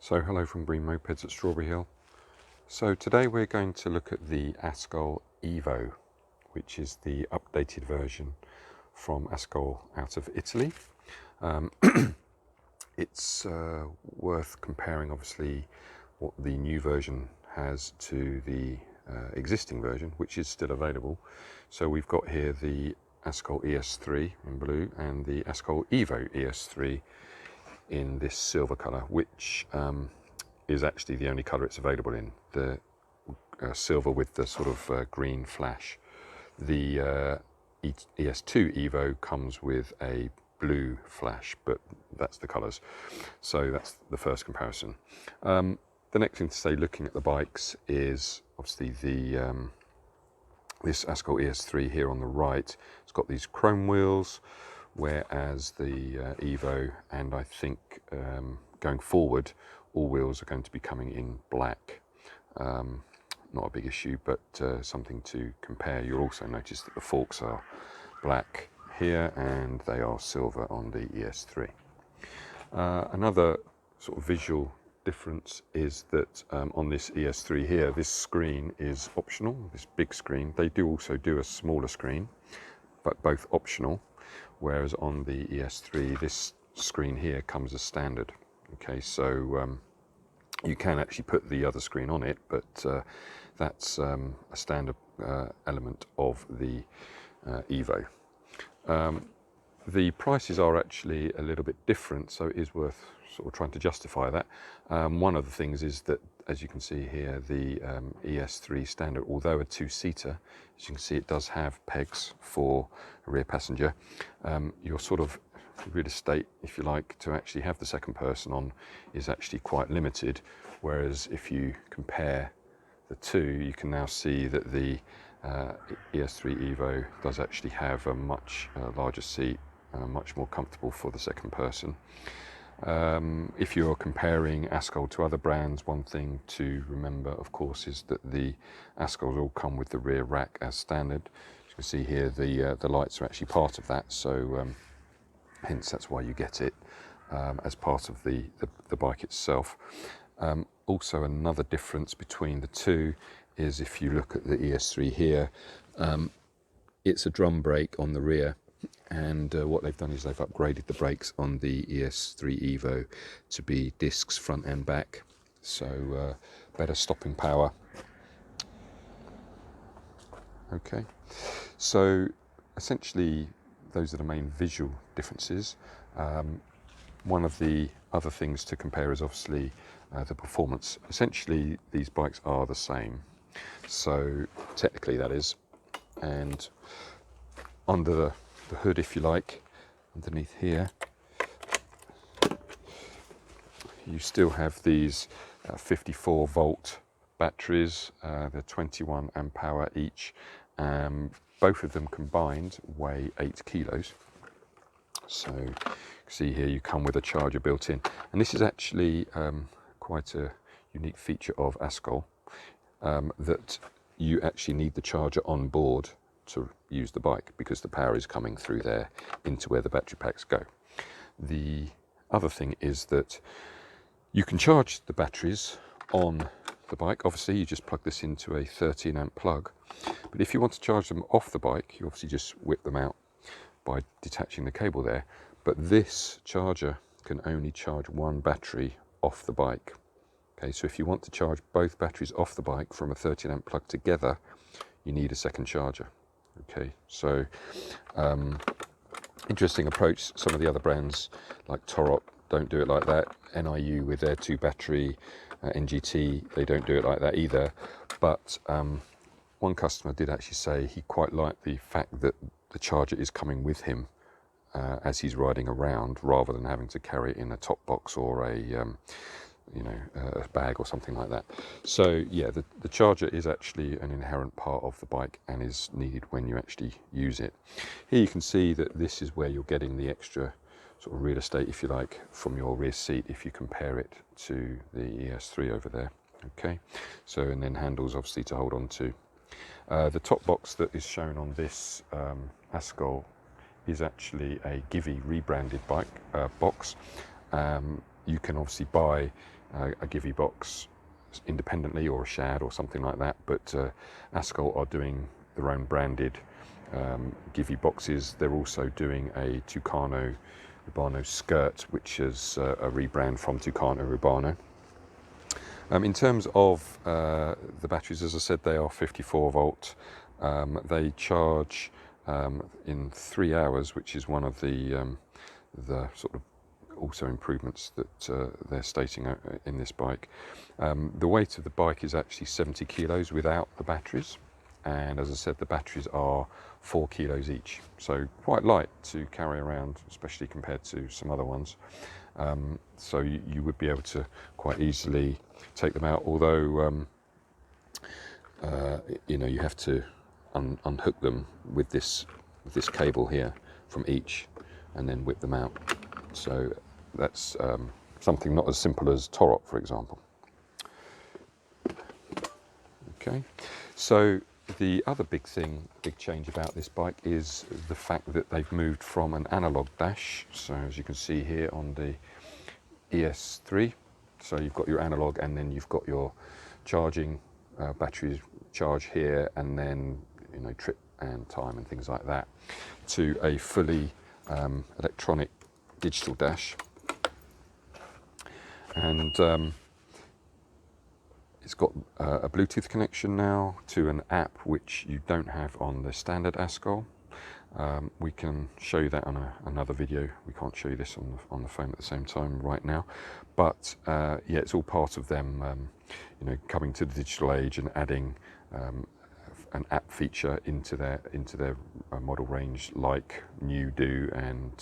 So hello from Green-Mopeds at Strawberry Hill. So today we're going to look at the Askoll Evo, which is the updated version from Askoll out of Italy. It's worth comparing obviously what the new version has to the existing version, which is still available. So we've got here the Askoll ES3 in blue and the Askoll Evo ES3 in this silver colour, which is actually the only colour it's available in, the silver with the sort of green flash. The ES2 Evo comes with a blue flash, but that's the colours. So that's the first comparison. The next thing to say, looking at the bikes, is obviously the this Askoll ES3 here on the right. It's got these chrome wheels, whereas the Evo, and I think going forward all wheels are going to be coming in black. Not a big issue, but something to compare. You'll also notice that the forks are black here and they are silver on the ES3. Another sort of visual difference is that on this ES3 here, this screen is optional, this big screen. They do also do a smaller screen, but both optional. Whereas on the ES3, this screen here comes as standard. Okay, so you can actually put the other screen on it, but that's a standard element of the Evo. The prices are actually a little bit different, so it is worth sort of trying to justify that. One of the things is that, as you can see here, the ES3 standard, although a two-seater, as you can see, it does have pegs for a rear passenger. Your sort of real estate, if you like, to actually have the second person on is actually quite limited, whereas if you compare the two, you can now see that the ES3 Evo does actually have a much larger seat, much more comfortable for the second person. If you're comparing Askoll to other brands, one thing to remember, of course, is that the Askolls all come with the rear rack as standard. As you can see here, the lights are actually part of that, so hence that's why you get it as part of the bike itself. Also, another difference between the two is if you look at the ES3 here, it's a drum brake on the rear. And what they've done is they've upgraded the brakes on the ES3 Evo to be discs front and back, so better stopping power. Okay, so essentially those are the main visual differences. One of the other things to compare is obviously the performance. Essentially these bikes are the same, so technically that is, and under the hood, if you like, underneath here, you still have these 54 volt batteries. They're 21 amp hour each. Both of them combined weigh 8 kilos. So you can see here you come with a charger built in, and this is actually quite a unique feature of Askoll, that you actually need the charger on board to use the bike, because the power is coming through there into where the battery packs go. The other thing is that you can charge the batteries on the bike. Obviously you just plug this into a 13 amp plug, but if you want to charge them off the bike, you obviously just whip them out by detaching the cable there. But this charger can only charge one battery off the bike. Okay, so if you want to charge both batteries off the bike from a 13 amp plug together, you need a second charger. Okay, so interesting approach. Some of the other brands like Torop don't do it like that. NIU with their 2-battery, NGT, they don't do it like that either. But one customer did actually say he quite liked the fact that the charger is coming with him as he's riding around, rather than having to carry it in a top box or a a bag or something like that. So yeah, the charger is actually an inherent part of the bike and is needed when you actually use it. Here you can see that this is where you're getting the extra sort of real estate, if you like, from your rear seat if you compare it to the ES3 over there. Okay, so, and then handles obviously to hold on to. The top box that is shown on this Askoll is actually a Givi rebranded bike box. You can obviously buy a Givey box independently, or a shad or something like that, but Askoll are doing their own branded Givey boxes. They're also doing a Tucano Rubano skirt, which is a rebrand from Tucano Rubano. In terms of the batteries, as I said, they are 54 volt. They charge in 3 hours, which is one of the sort of also improvements that they're stating in this bike. The weight of the bike is actually 70 kilos without the batteries, and as I said, the batteries are 4 kilos each, so quite light to carry around, especially compared to some other ones. So you would be able to quite easily take them out, although you know, you have to unhook them with this cable here from each, and then whip them out. So that's something not as simple as Torot, for example. Okay, so the other big change about this bike is the fact that they've moved from an analog dash. So as you can see here on the ES3, so you've got your analog, and then you've got your charging batteries charge here, and then, you know, trip and time and things like that, to a fully electronic digital dash. And it's got a Bluetooth connection now to an app which you don't have on the standard Askoll. We can show you that on another video. We can't show you this on the phone at the same time right now, but yeah, it's all part of them you know, coming to the digital age and adding an app feature into their model range, like New Do and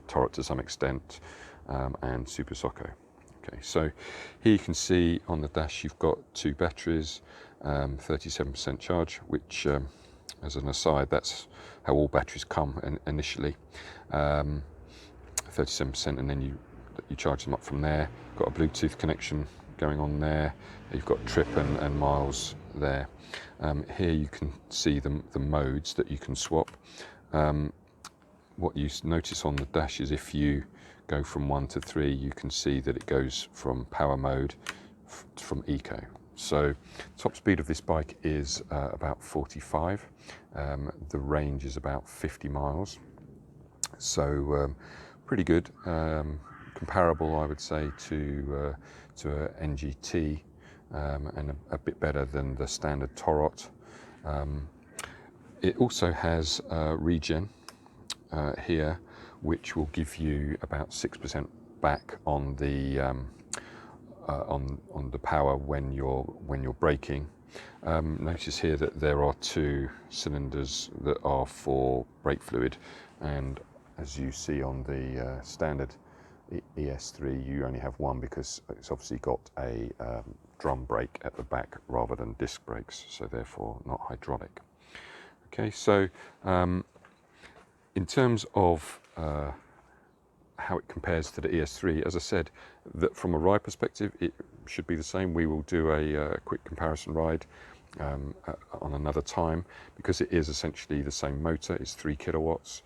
Torot to some extent, and Super Socko. Okay, so here you can see on the dash you've got 2 batteries, 37% charge, which as an aside, that's how all batteries come initially, 37%, and then you charge them up from there. Got a Bluetooth connection going on there. You've got trip and miles there. Here you can see the modes that you can swap. What you notice on the dash is if you go from 1 to 3, you can see that it goes from power mode from eco. So top speed of this bike is about 45. The range is about 50 miles. So pretty good, comparable, I would say, to a NGT, and a bit better than the standard Torot. It also has regen here, which will give you about 6% back on the power when you're braking. Notice here that there are 2 cylinders that are for brake fluid, and as you see on the standard ES3, you only have 1, because it's obviously got a drum brake at the back rather than disc brakes, so therefore not hydraulic. Okay, so in terms of how it compares to the ES3, as I said, that from a ride perspective, it should be the same. We will do a quick comparison ride on another time, because it is essentially the same motor. It's 3 kilowatts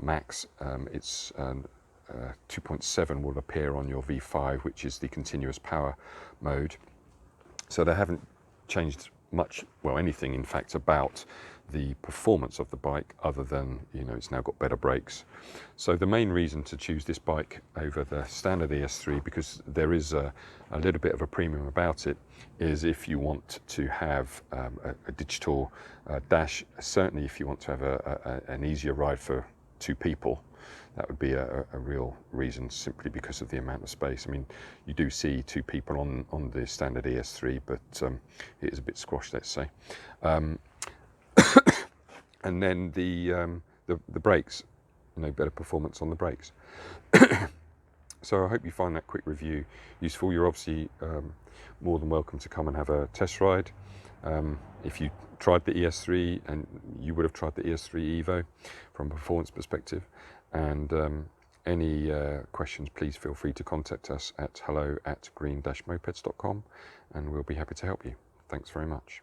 max. It's 2.7 will appear on your V5, which is the continuous power mode. So they haven't changed much, well, anything in fact, about the performance of the bike, other than, you know, it's now got better brakes. So the main reason to choose this bike over the standard ES3, because there is a little bit of a premium about it, is if you want to have a digital dash. Certainly if you want to have an easier ride for 2 people, that would be a real reason, simply because of the amount of space. I mean, you do see 2 people on the standard ES3, but it is a bit squashed, let's say. And then the brakes, you know, better performance on the brakes. So I hope you find that quick review useful. You're obviously more than welcome to come and have a test ride. If you tried the ES3, and you would have tried the ES3 Evo from a performance perspective, and any questions, please feel free to contact us at hello@green-mopeds.com, and we'll be happy to help you. Thanks very much.